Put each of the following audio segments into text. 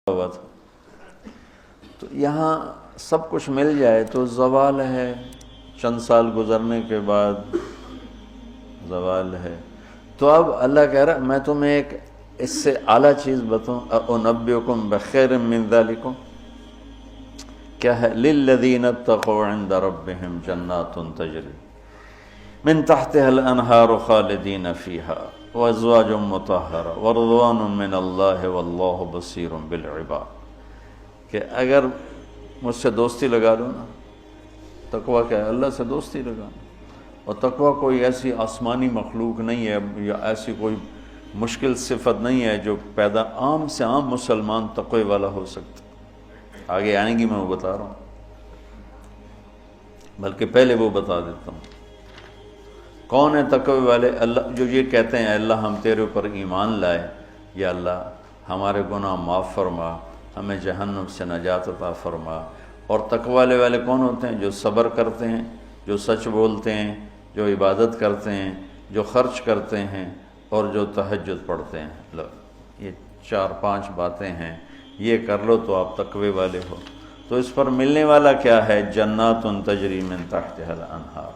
ہوا تھا. تو یہاں سب کچھ مل جائے تو زوال ہے، چند سال گزرنے کے بعد زوال ہے. تو اب اللہ کہہ رہا میں تمہیں ایک اس سے اعلیٰ چیز بتاؤں، انبئکم بخیر من ذالکم، کیا ہے؟ للذین اتقوا عند ربہم جنات تجری من تحتها الانہار خالدین فیہا وازواج مطہرہ ورضوان من اللہ واللہ بصیر بالعباد. کہ اگر مجھ سے دوستی لگا لو نا، تقویٰ کیا ہے؟ اللہ سے دوستی لگانا. اور تقویٰ کوئی ایسی آسمانی مخلوق نہیں ہے یا ایسی کوئی مشکل صفت نہیں ہے جو پیدا عام سے عام مسلمان تقوی والا ہو سکتا. آگے آئیں گی، میں وہ بتا رہا ہوں، بلکہ پہلے وہ بتا دیتا ہوں. کون ہے تقوی والے؟ اللہ جو یہ کہتے ہیں اللہ ہم تیرے اوپر ایمان لائے، یا اللہ ہمارے گناہ معاف فرما، ہمیں جہنم سے نجات عطا فرما. اور تقوی والے کون ہوتے ہیں؟ جو صبر کرتے ہیں، جو سچ بولتے ہیں، جو عبادت کرتے ہیں، جو خرچ کرتے ہیں اور جو تہجد پڑھتے ہیں. لو یہ 4-5 باتیں ہیں، یہ کر لو تو آپ تقوی والے ہو. تو اس پر ملنے والا کیا ہے؟ جنات تجری من تحتها الانہار.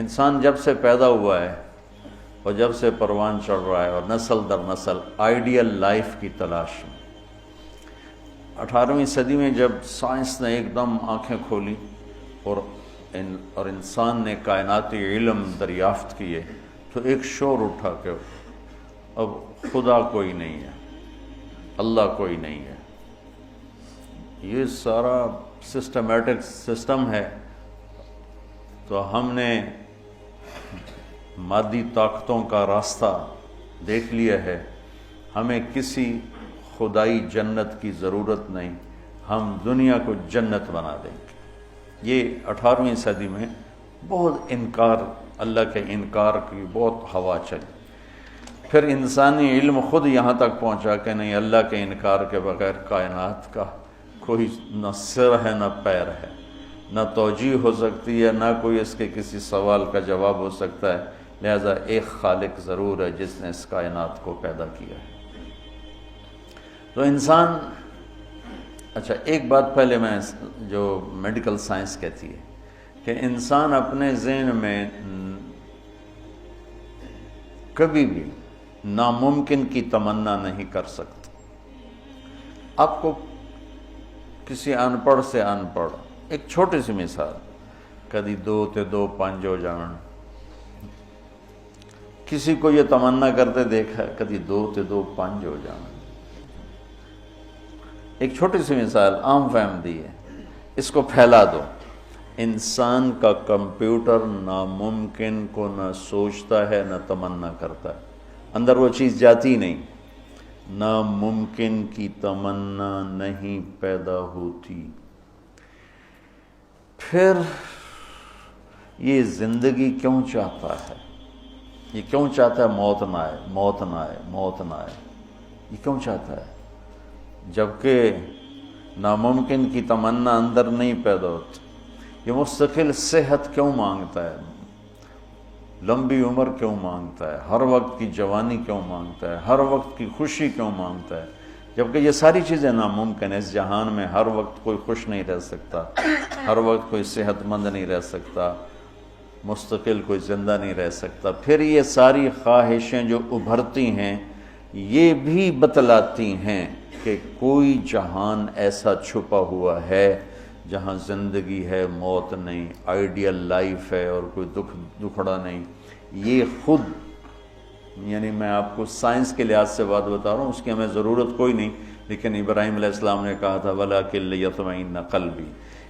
انسان جب سے پیدا ہوا ہے اور جب سے پروان چڑھ رہا ہے اور نسل در نسل آئیڈیل لائف کی تلاش میں، 18ویں صدی میں جب سائنس نے ایک دم آنکھیں کھولی اور انسان نے کائناتی علم دریافت کیے، تو ایک شور اٹھا کہ اب خدا کوئی نہیں ہے، اللہ کوئی نہیں ہے. یہ سارا سسٹمیٹک سسٹم ہے. تو ہم نے مادی طاقتوں کا راستہ دیکھ لیا ہے، ہمیں کسی خدائی جنت کی ضرورت نہیں، ہم دنیا کو جنت بنا دیں گے. یہ 18ویں صدی میں بہت انکار، اللہ کے انکار کی بہت ہوا چلی. پھر انسانی علم خود یہاں تک پہنچا کہ نہیں، اللہ کے انکار کے بغیر کائنات کا کوئی نہ سر ہے نہ پیر ہے، نہ توجیہ ہو سکتی ہے، نہ کوئی اس کے کسی سوال کا جواب ہو سکتا ہے. لہذا ایک خالق ضرور ہے جس نے اس کائنات کو پیدا کیا ہے. تو انسان، اچھا ایک بات پہلے میں جو میڈیکل سائنس کہتی ہے کہ انسان اپنے ذہن میں کبھی بھی ناممکن کی تمنا نہیں کر سکتا. آپ کو کسی ان پڑھ سے ان پڑھ ایک چھوٹی سی مثال، کدی 2 تے 2 5 ہو جان. کسی کو یہ تمنا کرتے دیکھا کدی 2 تے 2 5 ہو جان. ایک چھوٹی سی مثال عام فہم دی ہے، اس کو پھیلا دو. انسان کا کمپیوٹر ناممکن کو نہ سوچتا ہے نہ تمنا کرتا ہے، اندر وہ چیز جاتی نہیں. ناممکن کی تمنا نہیں پیدا ہوتی. پھر یہ زندگی کیوں چاہتا ہے؟ یہ کیوں چاہتا ہے موت نہ آئے، موت نہ آئے، موت نہ آئے؟ یہ کیوں چاہتا ہے جبکہ ناممکن کی تمنا اندر نہیں پیدا ہوتی؟ یہ مستقل صحت کیوں مانگتا ہے، لمبی عمر کیوں مانگتا ہے، ہر وقت کی جوانی کیوں مانگتا ہے، ہر وقت کی خوشی کیوں مانگتا ہے، جبکہ یہ ساری چیزیں ناممکن ہیں. اس جہان میں ہر وقت کوئی خوش نہیں رہ سکتا، ہر وقت کوئی صحت مند نہیں رہ سکتا، مستقل کوئی زندہ نہیں رہ سکتا. پھر یہ ساری خواہشیں جو ابھرتی ہیں یہ بھی بتلاتی ہیں کہ کوئی جہان ایسا چھپا ہوا ہے جہاں زندگی ہے، موت نہیں، آئیڈیل لائف ہے اور کوئی دکھڑا نہیں. یہ خود، یعنی میں آپ کو سائنس کے لحاظ سے بات بتا رہا ہوں، اس کی ہمیں ضرورت کوئی نہیں، لیکن ابراہیم علیہ السلام نے کہا تھا وَلَٰكِن لِيَطْمَئِنَّ قَلْبِي،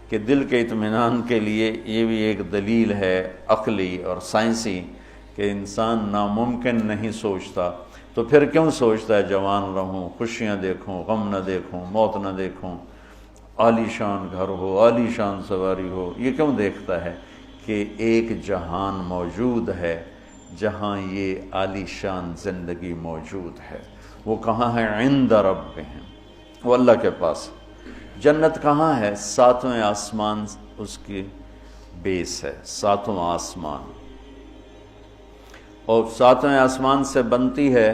کہ دل کے اطمینان کے لیے یہ بھی ایک دلیل ہے عقلی اور سائنسی کہ انسان ناممکن نہیں سوچتا. تو پھر کیوں سوچتا ہے جوان رہوں، خوشیاں دیکھوں، غم نہ دیکھوں، موت نہ دیکھوں، عالی شان گھر ہو، عالی شان سواری ہو؟ یہ کیوں دیکھتا ہے کہ ایک جہان موجود ہے جہاں یہ عالی شان زندگی موجود ہے. وہ کہاں ہے؟ عند ربہم، وہ اللہ کے پاس. جنت کہاں ہے؟ 7ویں آسمان اس کی بیس ہے، 7واں آسمان. اور 7ویں آسمان سے بنتی ہے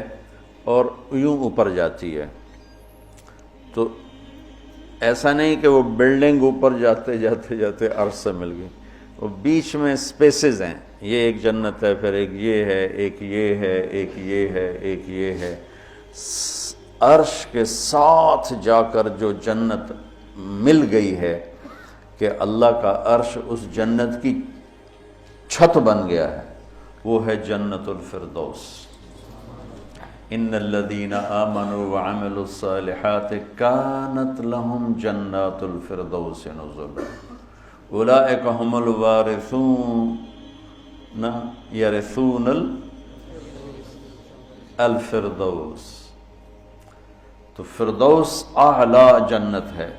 اور یوں اوپر جاتی ہے. تو ایسا نہیں کہ وہ بلڈنگ اوپر جاتے جاتے جاتے عرش سے مل گئی، وہ بیچ میں سپیسز ہیں، یہ ایک جنت ہے، پھر ایک یہ ہے، ایک یہ ہے، ایک یہ ہے، ایک یہ ہے۔ عرش کے ساتھ جا کر جو جنت مل گئی ہے کہ اللہ کا عرش اس جنت کی چھت بن گیا ہے، وہ ہے جنت الفردوس۔ ان الذین آمنوا وعملوا الصالحات کانت لهم جنات الفردوس نزلا اولئک هم الوارثون یرثون الفردوس۔ تو فردوس اعلی جنت ہے۔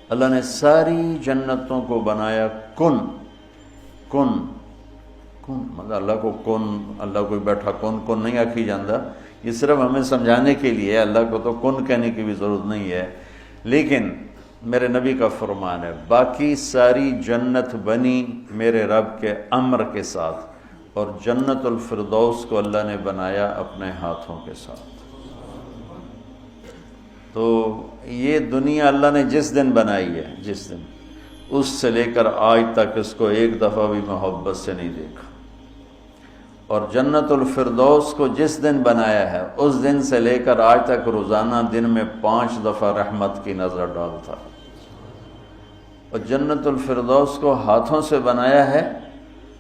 اللہ نے ساری جنتوں کو بنایا کن مطلب اللہ کو کن، اللہ کوئی بیٹھا کن نہیں آکھی جاندہ، یہ صرف ہمیں سمجھانے کے لیے ہے، اللہ کو تو کن کہنے کی بھی ضرورت نہیں ہے، لیکن میرے نبی کا فرمان ہے باقی ساری جنت بنی میرے رب کے امر کے ساتھ، اور جنت الفردوس کو اللہ نے بنایا اپنے ہاتھوں کے ساتھ۔ تو یہ دنیا اللہ نے جس دن بنائی ہے، جس دن، اس سے لے کر آج تک اس کو ایک دفعہ بھی محبت سے نہیں دیکھا، اور جنت الفردوس کو جس دن بنایا ہے اس دن سے لے کر آج تک روزانہ دن میں 5 دفعہ رحمت کی نظر ڈالتا ہے۔ اور جنت الفردوس کو ہاتھوں سے بنایا ہے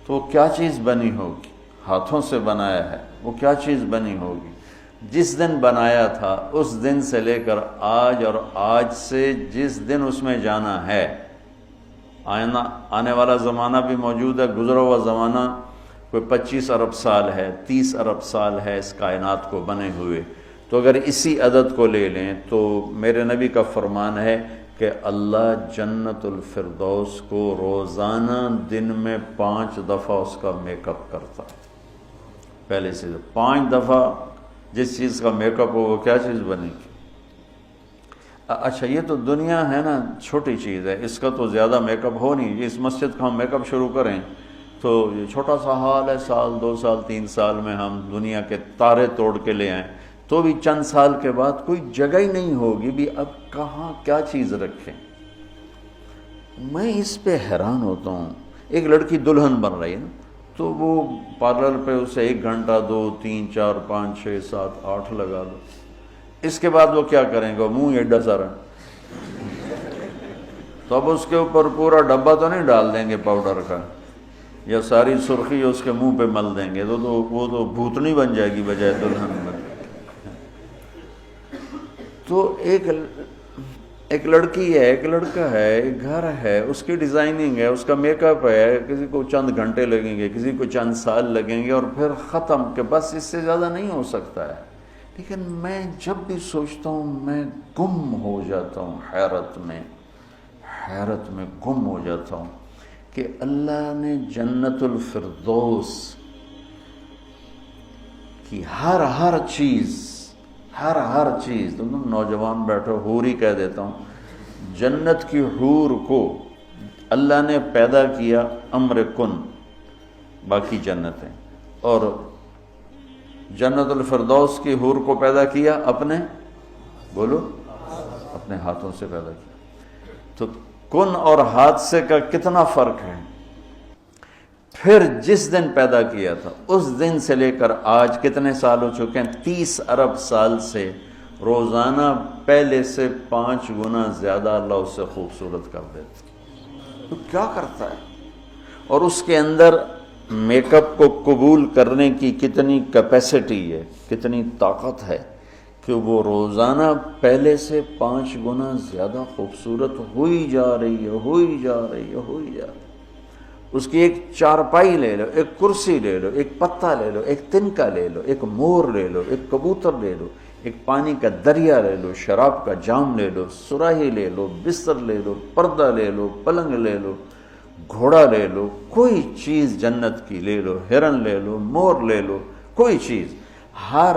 تو وہ کیا چیز بنی ہوگی؟ ہاتھوں سے بنایا ہے، وہ کیا چیز بنی ہوگی؟ جس دن بنایا تھا اس دن سے لے کر آج، اور آج سے جس دن اس میں جانا ہے، آنے والا زمانہ بھی موجود ہے، گزرا ہوا زمانہ کوئی 25 ارب سال ہے، 30 ارب سال ہے اس کائنات کو بنے ہوئے، تو اگر اسی عدد کو لے لیں تو میرے نبی کا فرمان ہے کہ اللہ جنت الفردوس کو روزانہ دن میں 5 دفعہ اس کا میک اپ کرتا ہے۔ پہلے سے 5 دفعہ جس چیز کا میک اپ ہو وہ کیا چیز بنے گی؟ اچھا یہ تو دنیا ہے نا، چھوٹی چیز ہے، اس کا تو زیادہ میک اپ ہو نہیں، اس مسجد کا ہم میک اپ شروع کریں تو یہ چھوٹا سا حال ہے، سال 2 سال 3 سال میں ہم دنیا کے تارے توڑ کے لے آئیں تو بھی چند سال کے بعد کوئی جگہ ہی نہیں ہوگی بھی اب کہاں کیا چیز رکھیں۔ میں اس پہ حیران ہوتا ہوں، ایک لڑکی دلہن بن رہی ہے نا، تو وہ پارلر پہ اسے 1 گھنٹہ 2 3 4 5 6 7 8 لگا لو، اس کے بعد وہ کیا کریں گے؟ منہ ایڈا سارا، تو اب اس کے اوپر پورا ڈبہ تو نہیں ڈال دیں گے پاؤڈر کا، یا ساری سرخی اس کے منہ پہ مل دیں گے، تو وہ تو بھوتنی بن جائے گی بجائے دلہن میں۔ تو ایک لڑکی ہے، ایک لڑکا ہے، ایک گھر ہے، اس کی ڈیزائننگ ہے، اس کا میک اپ ہے، کسی کو چند گھنٹے لگیں گے، کسی کو چند سال لگیں گے، اور پھر ختم، کہ بس اس سے زیادہ نہیں ہو سکتا ہے۔ لیکن میں جب بھی سوچتا ہوں میں گم ہو جاتا ہوں، حیرت میں گم ہو جاتا ہوں کہ اللہ نے جنت الفردوس کی ہر چیز، تم نوجوان بیٹھو، حور ہی کہہ دیتا ہوں، جنت کی حور کو اللہ نے پیدا کیا امر کن، باقی جنتیں، اور جنت الفردوس کی حور کو پیدا کیا اپنے ہاتھوں سے پیدا کیا۔ تو کن اور حادثے کا کتنا فرق ہے۔ پھر جس دن پیدا کیا تھا اس دن سے لے کر آج کتنے سال ہو چکے ہیں؟ 30 ارب سال سے روزانہ پہلے سے 5 گنا زیادہ اللہ اسے خوبصورت کر دیتا۔ تو کیا کرتا ہے؟ اور اس کے اندر میک اپ کو قبول کرنے کی کتنی کیپیسٹی ہے، کتنی طاقت ہے کہ وہ روزانہ پہلے سے 5 گنا زیادہ خوبصورت ہوئی جا رہی ہے۔ اس کی ایک چارپائی لے لو، ایک کرسی لے لو، ایک پتا لے لو، ایک تنکا لے لو، ایک مور لے لو، ایک کبوتر لے لو، ایک پانی کا دریا لے لو، شراب کا جام لے لو، سراہی لے لو، بستر لے لو، پردہ لے لو، پلنگ لے لو، گھوڑا لے لو، کوئی چیز جنت کی لے لو، ہرن لے لو، مور لے لو، کوئی چیز، ہر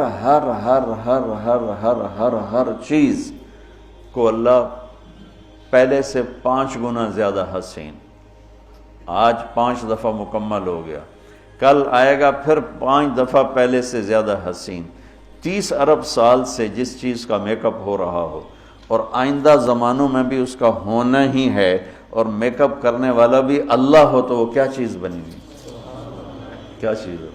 چیز کو اللہ پہلے سے 5 گنا زیادہ حسین، آج 5 دفعہ مکمل ہو گیا، کل آئے گا پھر 5 دفعہ پہلے سے زیادہ حسین۔ 30 ارب سال سے جس چیز کا میک اپ ہو رہا ہو اور آئندہ زمانوں میں بھی اس کا ہونا ہی ہے، اور میک اپ کرنے والا بھی اللہ ہو تو وہ کیا چیز بنی گی؟ کیا چیز ہو؟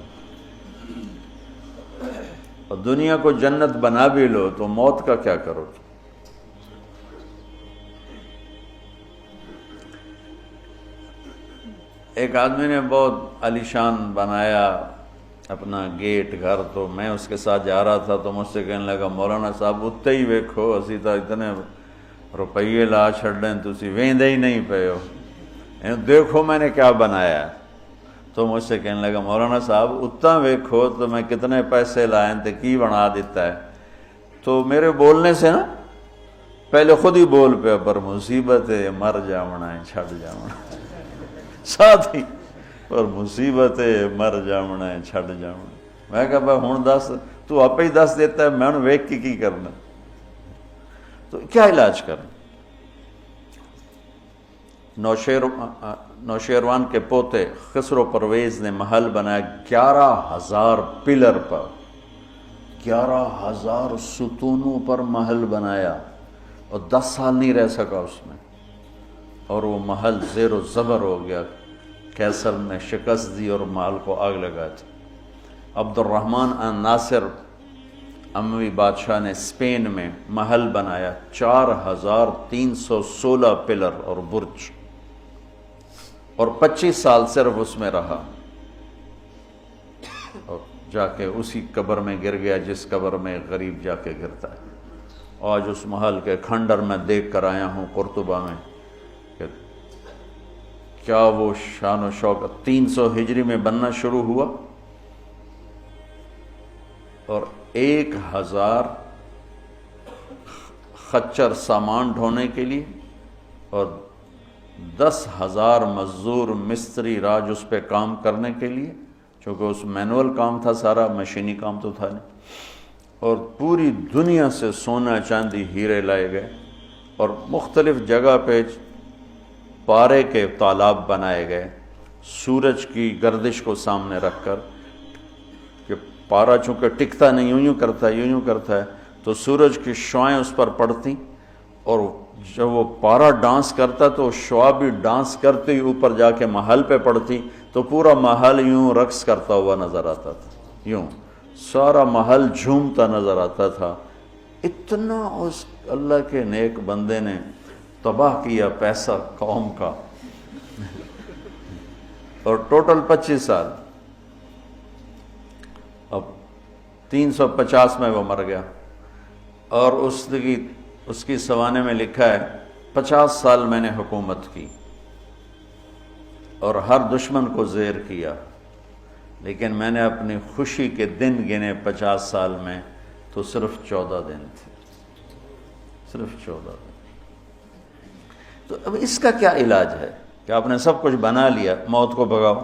اور دنیا کو جنت بنا بھی لو تو موت کا کیا کرو؟ ایک آدمی نے بہت عالیشان بنایا اپنا گیٹ گھر، تو میں اس کے ساتھ جا رہا تھا تو مجھ سے کہنے لگا مولانا صاحب اتنے ہی ویکھو اسی تو اتنے روپیے لا چھڑیں تسی ویندے ہی نہیں پے ہو، دیکھو میں نے کیا بنایا ہے۔ تو مجھ سے کہنے لگا مولانا صاحب اتنا ویکھو تو میں کتنے پیسے لائیں تے کی بنا دیتا ہے۔ تو میرے بولنے سے نا پہلے خود ہی بول پہ پر مصیبت ہے مر جاونا ہے چھڑ جاونا ہے، ساتھ ہی پر مصیبت ہے مر جاونا ہے چھڑ جاونا۔ میں کہا بھائی ہوں دس، تو آپ ہی دس دیتا ہے، میں ویک کی کرنا؟ تو کیا علاج کرنا؟ نوشیروان کے پوتے خسرو پرویز نے محل بنایا 11,000 پلر پر، 11,000 ستونوں پر محل بنایا، اور 10 سال نہیں رہ سکا اس میں، اور وہ محل زیر و زبر ہو گیا۔ کیسر نے شکست دی اور محل کو آگ لگا تھی۔ عبد الرحمن ناصر اموی بادشاہ نے اسپین میں محل بنایا 4,316 پلر اور برج، اور 25 سال صرف اس میں رہا، اور جا کے اسی قبر میں گر گیا جس قبر میں غریب جا کے گرتا ہے۔ آج اس محل کے کھنڈر میں دیکھ کر آیا ہوں قرطبہ میں کہ کیا وہ شان و شوکت 300 ہجری میں بننا شروع ہوا، اور 1,000 خچر سامان ڈھونے کے لیے اور 10,000 مزدور مستری راج اس پہ کام کرنے کے لیے، چونکہ اس مینول کام تھا سارا، مشینی کام تو تھا نہیں، اور پوری دنیا سے سونا چاندی ہیرے لائے گئے، اور مختلف جگہ پہ پارے کے تالاب بنائے گئے سورج کی گردش کو سامنے رکھ کر، کہ پارا چونکہ ٹکتا نہیں، یوں کرتا ہے، یوں کرتا ہے، تو سورج کی شعائیں اس پر پڑتی، اور جب وہ پارا ڈانس کرتا تو شعا بھی ڈانس کرتے ہی اوپر جا کے محل پہ پڑتی، تو پورا محل یوں رقص کرتا ہوا نظر آتا تھا، یوں سارا محل جھومتا نظر آتا تھا۔ اتنا اس اللہ کے نیک بندے نے تباہ کیا پیسہ قوم کا، اور ٹوٹل 25 سال، اب 350 میں وہ مر گیا، اور اس کی سوانے میں لکھا ہے 50 سال میں نے حکومت کی اور ہر دشمن کو زیر کیا، لیکن میں نے اپنی خوشی کے دن گنے 50 سال میں تو صرف 14 دن تھے، صرف 14 دن۔ تو اب اس کا کیا علاج ہے کہ آپ نے سب کچھ بنا لیا، موت کو بھگاؤ؟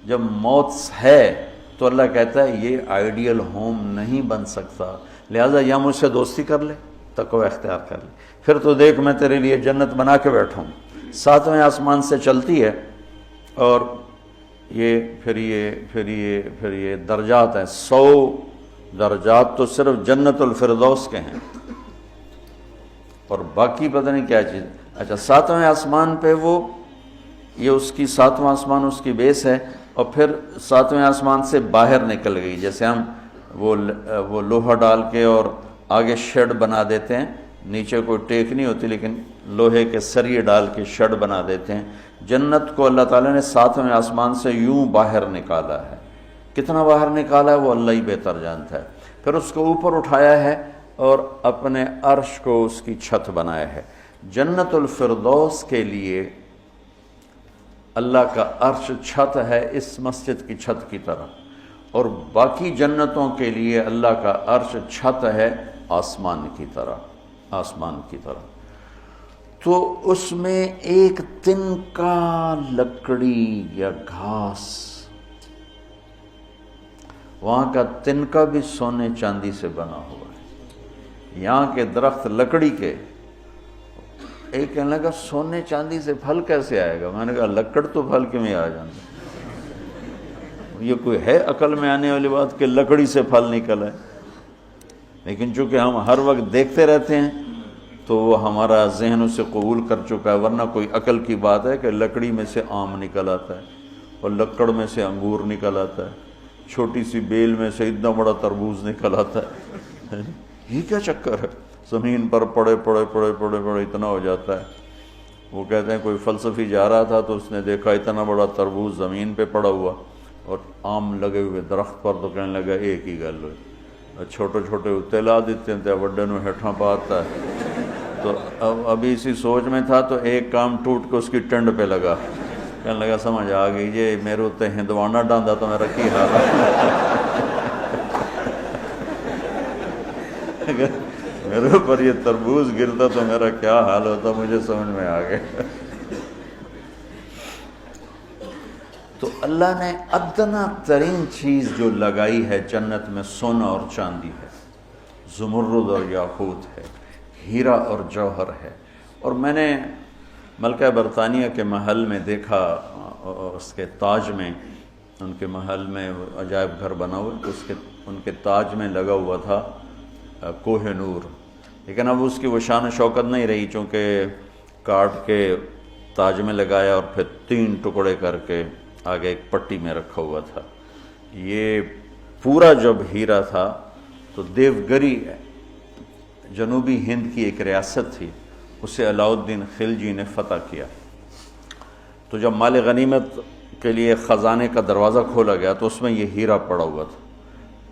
جب موت ہے تو اللہ کہتا ہے یہ آئیڈیل ہوم نہیں بن سکتا، لہٰذا یا مجھ سے دوستی کر لے، تقوی اختیار کر لے، پھر تو دیکھ میں تیرے لیے جنت بنا کے بیٹھوں، 7ویں آسمان سے چلتی ہے، اور پھر یہ درجات ہیں، 100 درجات تو صرف جنت الفردوس کے ہیں، اور باقی پتہ نہیں کیا چیز۔ اچھا 7ویں آسمان پہ یہ اس کی 7واں آسمان اس کی بیس ہے، اور پھر 7ویں آسمان سے باہر نکل گئی، جیسے ہم وہ لوہا ڈال کے اور آگے شیڈ بنا دیتے ہیں، نیچے کوئی ٹیک نہیں ہوتی لیکن لوہے کے سریے ڈال کے شیڈ بنا دیتے ہیں، جنت کو اللہ تعالیٰ نے 7ویں آسمان سے یوں باہر نکالا ہے۔ کتنا باہر نکالا ہے وہ اللہ ہی بہتر جانتا ہے۔ پھر اس کو اوپر اٹھایا ہے اور اپنے عرش کو اس کی چھت بنایا ہے۔ جنت الفردوس کے لیے اللہ کا عرش چھت ہے اس مسجد کی چھت کی طرح، اور باقی جنتوں کے لیے اللہ کا عرش چھت ہے آسمان کی طرح، آسمان کی طرح۔ تو اس میں ایک تنکا لکڑی یا گھاس، وہاں کا تنکا بھی سونے چاندی سے بنا ہوا ہے، یہاں کے درخت لکڑی کے۔ ایک کہنے لگا سونے چاندی سے پھل کیسے آئے گا؟ میں نے کہا لکڑ تو پھل کیوں آ جاتا، یہ کوئی ہے عقل میں آنے والی بات کہ لکڑی سے پھل نکل ہے؟ لیکن چونکہ ہم ہر وقت دیکھتے رہتے ہیں تو وہ ہمارا ذہن اسے قبول کر چکا ہے. ورنہ کوئی عقل کی بات ہے کہ لکڑی میں سے آم نکل آتا ہے اور لکڑ میں سے انگور نکل آتا ہے, چھوٹی سی بیل میں سے اتنا بڑا تربوز نکل آتا ہے. یہ کیا چکر ہے؟ زمین پر پڑے پڑے پڑے پڑے پڑے اتنا ہو جاتا ہے. وہ کہتے ہیں کوئی فلسفی جا رہا تھا تو اس نے دیکھا اتنا بڑا تربوز زمین پہ پڑا ہوا اور آم لگے ہوئے درخت پر, تو کہنے لگا ایک ہی گل ہوئی, چھوٹے چھوٹے اتلا دیتے ہیں وڈے نو ہیٹھاں پاتا ہے. تو ابھی اسی سوچ میں تھا تو ایک کام ٹوٹ کے اس کی ٹنڈ پہ لگا, کہنے لگا سمجھ آ گئی یہ میرے اتنے ہندوانا ڈاندا تو میرا کی حال ہے, میرے اوپر یہ تربوز گرتا تو میرا کیا حال ہوتا, مجھے سمجھ میں آ گیا. تو اللہ نے ادنا ترین چیز جو لگائی ہے جنت میں سونا اور چاندی ہے, زمرد اور یاقوت ہے, ہیرا اور جوہر ہے. اور میں نے ملکہ برطانیہ کے محل میں دیکھا, اس کے تاج میں, ان کے محل میں عجائب گھر بنا ہوا تو ان کے تاج میں لگا ہوا تھا کوہ نور. لیکن اب اس کی وہ شان و شوکت نہیں رہی, چونکہ کاٹ کے تاج میں لگایا اور پھر 3 ٹکڑے کر کے آگے ایک پٹی میں رکھا ہوا تھا. یہ پورا جب ہیرا تھا تو دیوگری جنوبی ہند کی ایک ریاست تھی, اسے علاؤ الدین خلجی نے فتح کیا. تو جب مال غنیمت کے لیے خزانے کا دروازہ کھولا گیا تو اس میں یہ ہیرا پڑا ہوا تھا.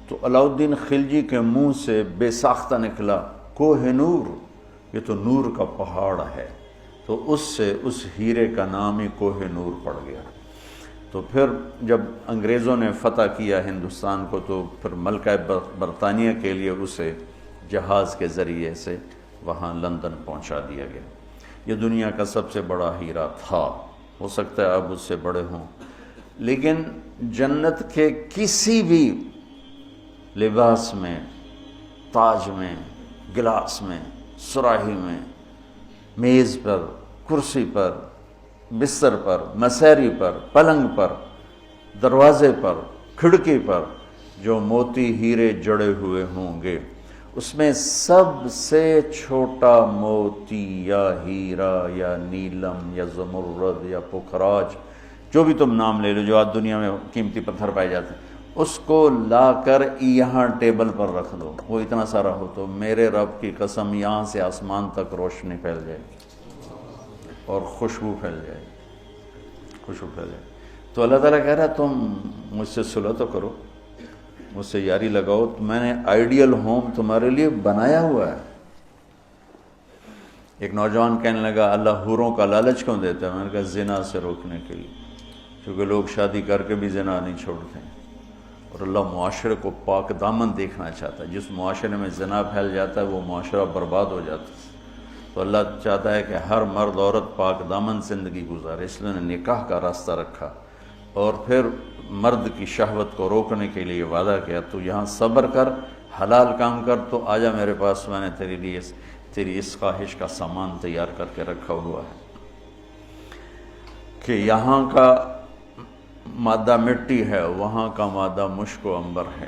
تو علاؤ الدین خلجی کے منہ سے بے ساختہ نکلا کوہ نور, یہ تو نور کا پہاڑ ہے. تو اس سے اس ہیرے کا نام ہی کوہ نور پڑ گیا. تو پھر جب انگریزوں نے فتح کیا ہندوستان کو تو پھر ملکہ برطانیہ کے لیے اسے جہاز کے ذریعے سے وہاں لندن پہنچا دیا گیا. یہ دنیا کا سب سے بڑا ہیرا تھا, ہو سکتا ہے اب اس سے بڑے ہوں, لیکن جنت کے کسی بھی لباس میں, تاج میں, گلاس میں, سراہی میں, میز پر, کرسی پر, بستر پر, مسیری پر, پلنگ پر, دروازے پر, کھڑکی پر جو موتی ہیرے جڑے ہوئے ہوں گے, اس میں سب سے چھوٹا موتی یا ہیرا یا نیلم یا زمرد یا پکھراج, جو بھی تم نام لے لو جو آج دنیا میں قیمتی پتھر پائے جاتے ہیں, اس کو لا کر یہاں ٹیبل پر رکھ دو, وہ اتنا سارا ہو تو میرے رب کی قسم یہاں سے آسمان تک روشنی پھیل جائے گی اور خوشبو پھیل جائے گی, خوشبو پھیل جائے گی. تو اللہ تعالیٰ کہہ رہا ہے تم مجھ سے صلح تو کرو, مجھ سے یاری لگاؤ, تو میں نے آئیڈیل ہوم تمہارے لیے بنایا ہوا ہے. ایک نوجوان کہنے لگا اللہ حوروں کا لالچ کیوں دیتا ہے؟ میں نے کہا زنا سے روکنے کے لیے, کیونکہ لوگ شادی کر کے بھی زنا نہیں چھوڑتے ہیں, اور اللہ معاشرے کو پاک دامن دیکھنا چاہتا ہے. جس معاشرے میں زنا پھیل جاتا ہے وہ معاشرہ برباد ہو جاتا ہے. تو اللہ چاہتا ہے کہ ہر مرد عورت پاک دامن زندگی گزارے, اس لیے نے نکاح کا راستہ رکھا, اور پھر مرد کی شہوت کو روکنے کے لیے وعدہ کیا تو یہاں صبر کر, حلال کام کر, تو آجا میرے پاس, میں نے تیرے لیے تیری اس خواہش کا سامان تیار کر کے رکھا ہوا ہے. کہ یہاں کا مادہ مٹی ہے, وہاں کا مادہ مشک و عنبر ہے,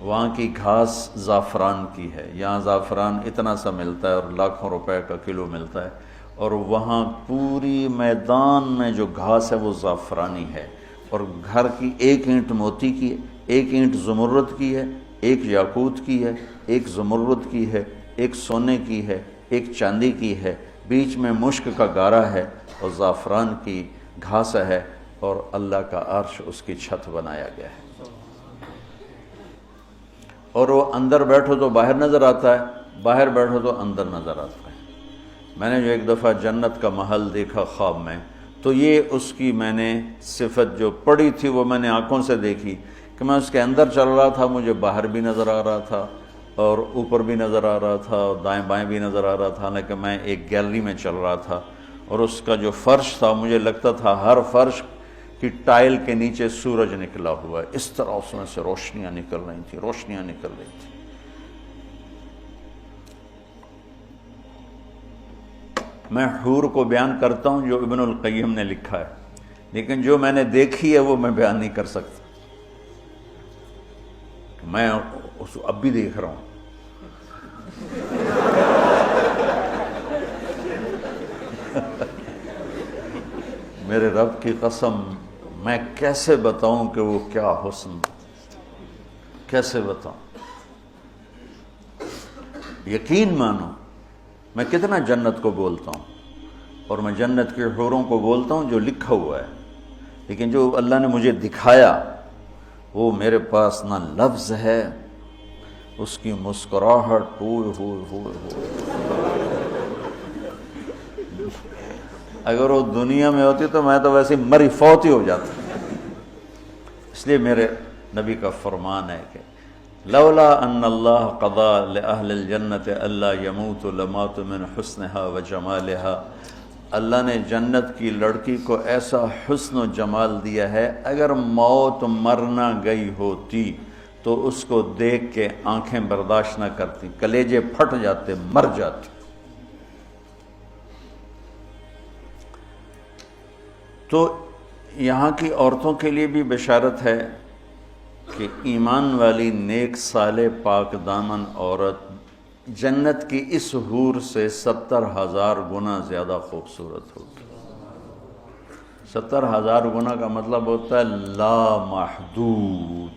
وہاں کی گھاس زعفران کی ہے, یہاں زعفران اتنا سا ملتا ہے اور لاکھوں روپے کا کلو ملتا ہے, اور وہاں پوری میدان میں جو گھاس ہے وہ زعفرانی ہے, اور گھر کی 1 اینٹ موتی کی ہے, 1 اینٹ زمرد کی ہے, 1 یاقوت کی ہے, 1 زمرد کی ہے, 1 سونے کی ہے, 1 چاندی کی ہے, بیچ میں مشک کا گارا ہے اور زعفران کی گھاس ہے, اور اللہ کا عرش اس کی چھت بنایا گیا ہے. اور وہ اندر بیٹھو تو باہر نظر آتا ہے, باہر بیٹھو تو اندر نظر آتا ہے. میں نے جو ایک دفعہ جنت کا محل دیکھا خواب میں, تو یہ اس کی میں نے صفت جو پڑی تھی وہ میں نے آنکھوں سے دیکھی کہ میں اس کے اندر چل رہا تھا, مجھے باہر بھی نظر آ رہا تھا اور اوپر بھی نظر آ رہا تھا اور دائیں بائیں بھی نظر آ رہا تھا, حالانکہ میں ایک گیلری میں چل رہا تھا, اور اس کا جو فرش تھا مجھے لگتا تھا ہر فرش کی ٹائل کے نیچے سورج نکلا ہوا ہے, اس طرح اس میں سے روشنیاں نکل رہی تھیں, روشنیاں نکل رہی تھیں. میں حور کو بیان کرتا ہوں جو ابن القیم نے لکھا ہے, لیکن جو میں نے دیکھی ہے وہ میں بیان نہیں کر سکتا. میں اب بھی دیکھ رہا ہوں, میرے رب کی قسم میں کیسے بتاؤں کہ وہ کیا حسن، کیسے بتاؤں؟ یقین مانو میں کتنا جنت کو بولتا ہوں، اور میں جنت کے حوروں کو بولتا ہوں جو لکھا ہوا ہے، لیکن جو اللہ نے مجھے دکھایا وہ میرے پاس نہ لفظ ہے، اس کی مسکراہٹ ہوئے ہوئے ہوئے ہوئے، اگر وہ دنیا میں ہوتی تو میں تو ویسے مری فوت ہی ہو جاتا۔ اس لیے میرے نبی کا فرمان ہے کہ لولا ان اللہ قضا لأہل الجنت الا یموت لمات من حسنها وجمالها، اللہ نے جنت کی لڑکی کو ایسا حسن و جمال دیا ہے، اگر موت مرنا گئی ہوتی تو اس کو دیکھ کے آنکھیں برداشت نہ کرتی، کلیجے پھٹ جاتے، مر جاتی۔ تو یہاں کی عورتوں کے لیے بھی بشارت ہے کہ ایمان والی نیک صالح پاک دامن عورت جنت کی اس حور سے 70,000 گنا زیادہ خوبصورت ہوگی۔ 70,000 گنا کا مطلب ہوتا ہے لا محدود۔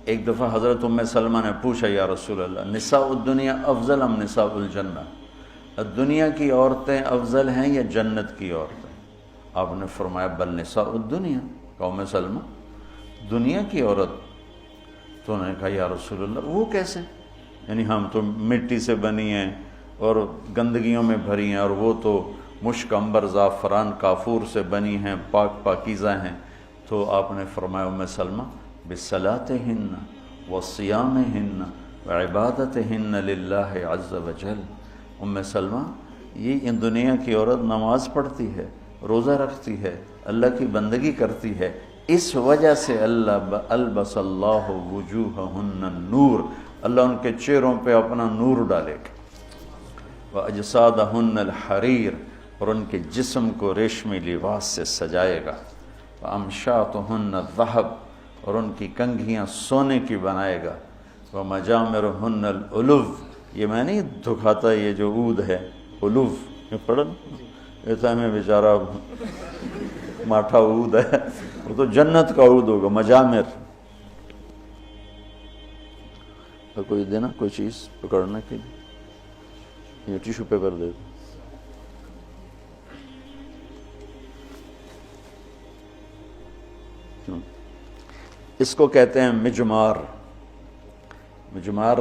ایک دفعہ حضرت ام سلمہ نے پوچھا یا رسول اللہ، نساء الدنیا افضل ام نساء الجنہ؟ دنیا کی عورتیں افضل ہیں یا جنت کی عورتیں؟ آپ نے فرمایا بل نساء الدنیا۔ ام سلمہ دنیا کی عورت؟ تو انہوں نے کہا یا رسول اللہ وہ کیسے؟ یعنی ہم تو مٹی سے بنی ہیں اور گندگیوں میں بھری ہیں، اور وہ تو مشک عنبر زعفران کافور سے بنی ہیں، پاک پاکیزہ ہیں۔ تو آپ نے فرمایا ام سلمہ بصلاتہن وصیامہن وعبادتہن للہ عز وجل۔ ام سلمہ یہ ان دنیا کی عورت نماز پڑھتی ہے، روزہ رکھتی ہے، اللہ کی بندگی کرتی ہے، اس وجہ سے اللہ البس اللہ وجوہہن النور، اللہ ان کے چہروں پہ اپنا نور ڈالے گا، وَأَجْسَادَهُنَّ الْحَرِيرُ، اور ان کے جسم کو ریشمی لباس سے سجائے گا، وَأَمْشَاطُهُنَّ الذَّهَبُ، اور ان کی کنگھیاں سونے کی بنائے گا، وَمَجَامِرُهُنَّ الْأُلُوفُ، یہ میں نہیں دکھاتا یہ جو عود ہے الوف، یہ پڑھن ایسا میں بیچارہ ماٹھا عود ہے، وہ تو جنت کا عود ہوگا، مجامر۔ کوئی دینا کوئی چیز پکڑنے کے لیے، یہ ٹیشو پیپر دے دو۔ اس کو کہتے ہیں مجمار۔ مجمار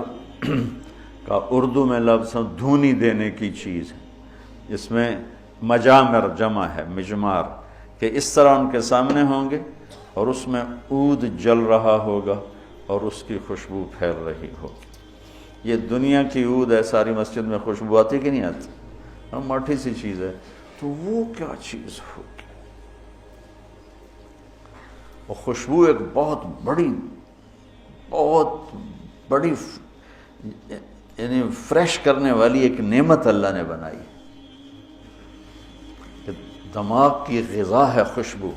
کا اردو میں لفظ دھونی دینے کی چیز ہے، اس میں مجامر جمع ہے مجمار، کہ اس طرح ان کے سامنے ہوں گے اور اس میں عود جل رہا ہوگا اور اس کی خوشبو پھیل رہی ہوگی۔ یہ دنیا کی عود ہے، ساری مسجد میں خوشبو آتی کہ نہیں آتی؟ ماٹھی سی چیز ہے، تو وہ کیا چیز ہوگی؟ اور خوشبو ایک بہت بڑی یعنی فریش کرنے والی ایک نعمت اللہ نے بنائی ہے۔ دماغ کی غذا ہے خوشبو،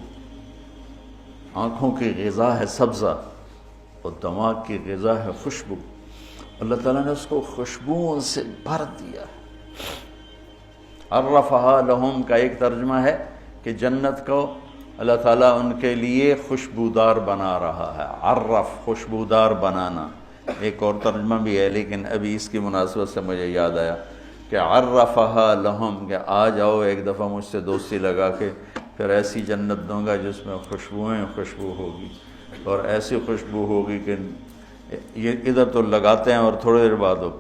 آنکھوں کی غذا ہے سبزہ، اور دماغ کی غذا ہے خوشبو۔ اللہ تعالیٰ نے اس کو خوشبوؤں سے بھر دیا ہے۔ عرفہا لہم کا ایک ترجمہ ہے کہ جنت کو اللہ تعالیٰ ان کے لیے خوشبودار بنا رہا ہے۔ عرف خوشبودار بنانا، ایک اور ترجمہ بھی ہے لیکن ابھی اس کی مناسبت سے مجھے یاد آیا کہ عرفہا لہم، کہ آ جاؤ ایک دفعہ مجھ سے دوستی لگا کے، پھر ایسی جنت دوں گا جس میں خوشبوئیں خوشبو ہوگی، اور ایسی خوشبو ہوگی کہ یہ ادھر تو لگاتے ہیں اور تھوڑی دیر بعد وہ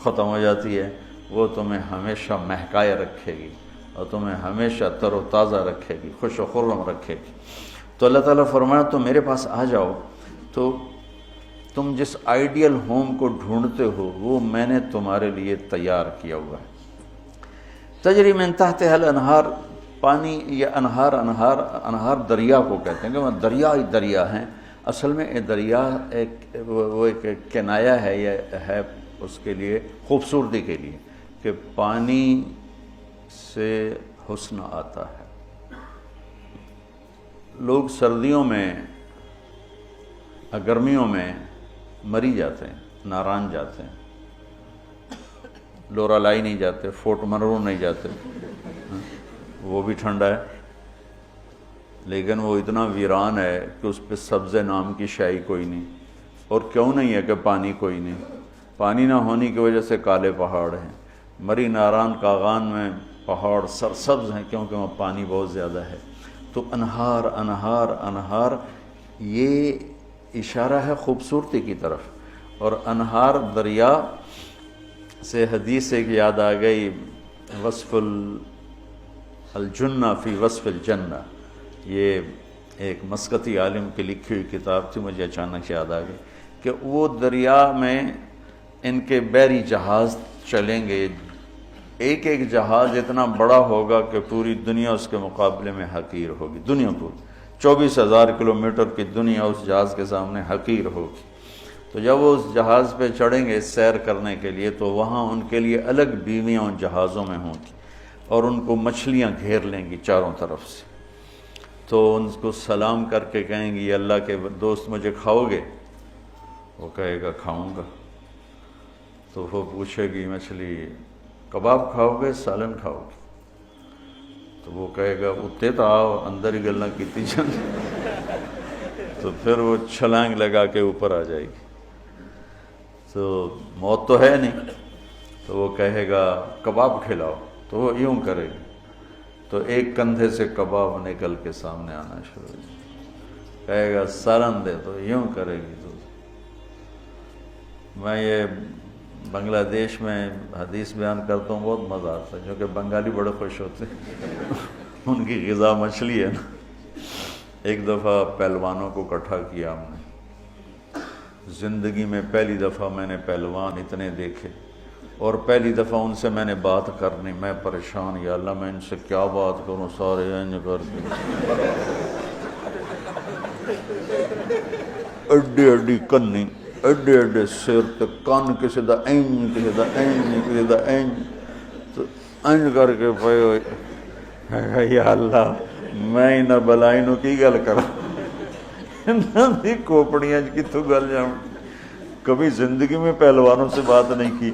ختم ہو جاتی ہے، وہ تمہیں ہمیشہ مہکائے رکھے گی اور تمہیں ہمیشہ تر و تازہ رکھے گی، خوش و خرم رکھے گی۔ تو اللہ تعالیٰ فرمایا تم میرے پاس آ جاؤ، تو تم جس آئیڈیل ہوم کو ڈھونڈتے ہو وہ میں نے تمہارے لیے تیار کیا ہوا ہے۔ تجری من تحتها الانہار، پانی یا انہار دریا کو کہتے ہیں کہ وہ دریائی دریا ہیں۔ اصل میں یہ دریا وہ ایک کنایہ ہے، یہ ہے اس کے لیے خوبصورتی کے لیے کہ پانی سے حسن آتا ہے۔ لوگ سردیوں میں گرمیوں میں مری جاتے ہیں، ناران جاتے ہیں، لورالائی نہیں جاتے، فورٹ منرو نہیں جاتے، وہ بھی ٹھنڈا ہے، لیکن وہ اتنا ویران ہے کہ اس پہ سبز نام کی شائی کوئی نہیں. اور کیوں نہیں ہے کہ پانی کوئی نہیں؟ پانی نہ ہونے کی وجہ سے کالے پہاڑ ہیں. مری ناران کاغان میں پہاڑ سرسبز ہیں کیونکہ وہاں پانی بہت زیادہ ہے. تو انہار انہار انہار، یہ اشارہ ہے خوبصورتی کی طرف. اور انہار دریا سے حدیث ایک یاد آ گئی، وصف الجنہ فی وصف الجنہ، یہ ایک مسقطی عالم کی لکھی ہوئی کتاب تھی، مجھے اچانک یاد آ گئی کہ وہ دریا میں ان کے بحری جہاز چلیں گے، ایک ایک جہاز اتنا بڑا ہوگا کہ پوری دنیا اس کے مقابلے میں حقیر ہوگی. دنیا پوری 24,000 کلومیٹر کی دنیا اس جہاز کے سامنے حقیر ہوگی. تو جب وہ اس جہاز پہ چڑھیں گے سیر کرنے کے لیے تو وہاں ان کے لیے الگ بیویاں ان جہازوں میں ہوں گی اور ان کو مچھلیاں گھیر لیں گی چاروں طرف سے. تو ان کو سلام کر کے کہیں گی اللہ کے دوست مجھے کھاؤ گے؟ وہ کہے گا کھاؤں گا. تو وہ پوچھے گی مچھلی کباب کھاؤ گے سالن کھاؤ گے؟ تو وہ کہے گا اتنے تو آؤ اندر ہی گلاں کیتی جان. تو پھر وہ چھلانگ لگا کے اوپر آ جائے گی. تو موت تو ہے نہیں، تو وہ کہے گا کباب کھلاؤ، تو وہ یوں کرے گی تو ایک کندھے سے کباب نکل کے سامنے آنا شروع ہو جائے. کہے گا سالن دے، تو یوں کرے گی. تو میں یہ بنگلہ دیش میں حدیث بیان کرتا ہوں، بہت مزہ آتا ہے کیونکہ بنگالی بڑے خوش ہوتے ہیں. ان کی غذا مچھلی ہے نا. ایک دفعہ پہلوانوں کو اکٹھا کیا ہم نے. زندگی میں پہلی دفعہ میں نے پہلوان اتنے دیکھے، اور پہلی دفعہ ان سے میں نے بات کرنی. میں پریشان، یا اللہ میں ان سے کیا بات کروں، سارے انج کر کے اڈی اڈی کنی، اڈے اڈے سر تے کان کسی دا این کسی دا این کسی دا این. تو انج کر کے پے ہوئے، یا اللہ میں انہاں بلائی نو کی گل کراں، انہاں دی کھوپڑیاں کتوں گل جاؤں. کبھی زندگی میں پہلوانوں سے بات نہیں کی.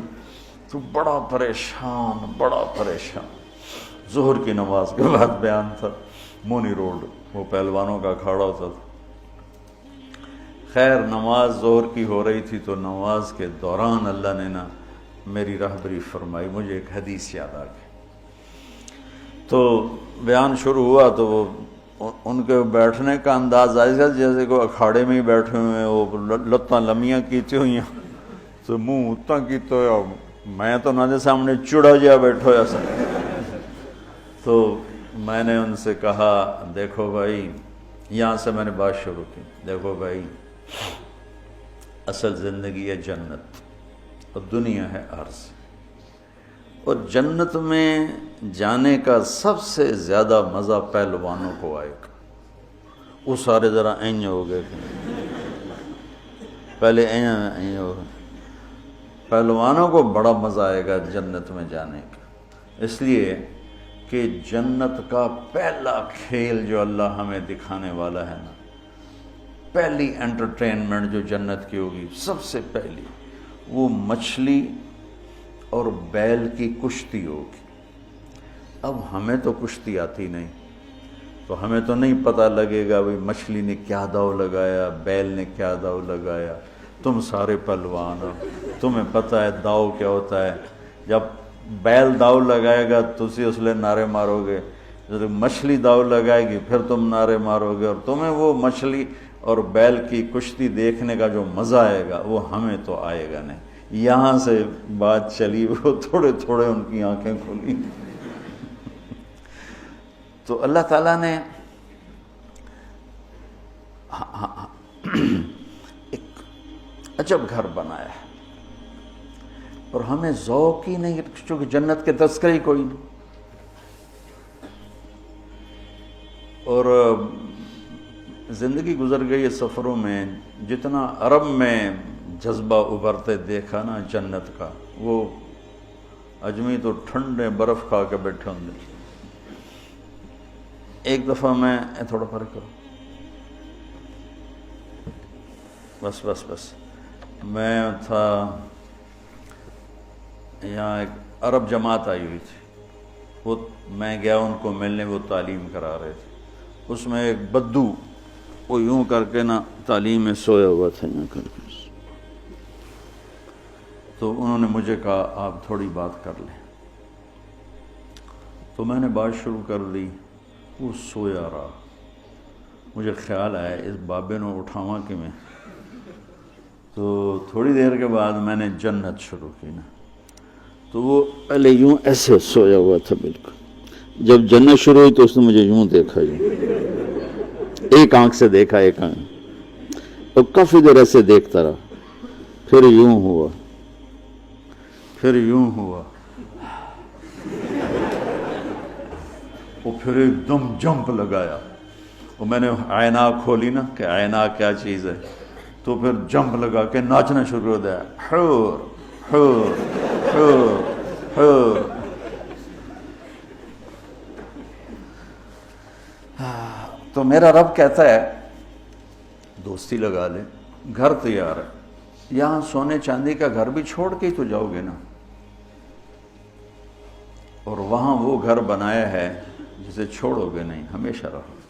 تو بڑا پریشان بڑا پریشان. ظہر کی نماز کے بعد بیان تھا، مونی روڈ وہ پہلوانوں کا اکھاڑا ہوتا تھا. خیر نماز ظہر کی ہو رہی تھی تو نماز کے دوران اللہ نے نا میری راہبری فرمائی. مجھے ایک حدیث یاد آ گئی. تو بیان شروع ہوا تو وہ ان کے بیٹھنے کا انداز ایسا جیسے کوئی اکھاڑے میں ہی بیٹھے ہوئے ہیں، وہ لتاں لمیاں کیتی ہوئی ہیں تو منہ اتنا کیتا ہوا. میں تو نہ دے سامنے چڑا جہا بیٹھا ہوا سا. تو میں نے ان سے کہا دیکھو بھائی، یہاں سے میں نے بات شروع کی، دیکھو بھائی اصل زندگی ہے جنت اور دنیا ہے عرض. اور جنت میں جانے کا سب سے زیادہ مزہ پہلوانوں کو آئے گا. وہ سارے ذرا این ہو گئے، پہلے این ہو گئے. پہلوانوں کو بڑا مزہ آئے گا جنت میں جانے کا، اس لیے کہ جنت کا پہلا کھیل جو اللہ ہمیں دکھانے والا ہے نا، پہلی انٹرٹینمنٹ جو جنت کی ہوگی سب سے پہلی، وہ مچھلی اور بیل کی کشتی ہوگی. اب ہمیں تو کشتی آتی نہیں، تو ہمیں تو نہیں پتہ لگے گا بھئی مچھلی نے کیا داؤ لگایا، بیل نے کیا داؤ لگایا. تم سارے پہلوان ہو، تمہیں پتہ ہے داؤ کیا ہوتا ہے. جب بیل داؤ لگائے گا تو اسی اس لئے نعرے مارو گے، جب مچھلی داؤ لگائے گی پھر تم نعرے مارو گے. اور تمہیں وہ مچھلی اور بیل کی کشتی دیکھنے کا جو مزہ آئے گا وہ ہمیں تو آئے گا نہیں. یہاں سے بات چلی، وہ تھوڑے تھوڑے ان کی آنکھیں کھلی. تو اللہ تعالیٰ نے ایک عجب گھر بنایا ہے، اور ہمیں ذوق ہی نہیں، چونکہ جنت کے تذکرے ہی کوئی نہیں. اور زندگی گزر گئی ہے سفروں میں، جتنا عرب میں جذبہ ابھرتے دیکھا نا جنت کا، وہ اجمی تو ٹھنڈے برف کھا کے بیٹھے ہوں گے. ایک دفعہ میں تھوڑا فرق کرو، بس میں تھا یہاں، ایک عرب جماعت آئی ہوئی تھی. وہ میں گیا ان کو ملنے، وہ تعلیم کرا رہے تھے، اس میں ایک بدو وہ یوں کر کے نا تعلیم میں سویا ہوا تھا یوں کر کے، تو انہوں نے مجھے کہا آپ تھوڑی بات کر لیں، تو میں نے بات شروع کر دی، وہ سویا رہا، مجھے خیال آیا اس بابے نے اٹھاواں کہ میں، تو تھوڑی دیر کے بعد میں نے جنت شروع کی نا، تو وہ پہلے یوں ایسے سویا ہوا تھا بالکل، جب جنت شروع ہوئی تو اس نے مجھے یوں دیکھا، یوں ایک آنکھ سے دیکھا، ایک آنکھ، اور کافی دیر ایسے دیکھتا رہا، پھر یوں ہوا، پھر یوں ہوا، وہ پھر ایک دم جمپ لگایا، اور میں نے عینک کھولی نا کہ عینک کیا چیز ہے، تو پھر جمپ لگا کے ناچنا شروع ہو گیا، حور حور حور حور۔ تو میرا رب کہتا ہے دوستی لگا لے، گھر تیار ہے، یہاں سونے چاندی کا گھر بھی چھوڑ کے ہی تو جاؤ گے نا، اور وہاں وہ گھر بنایا ہے جسے چھوڑو گے نہیں، ہمیشہ رہو۔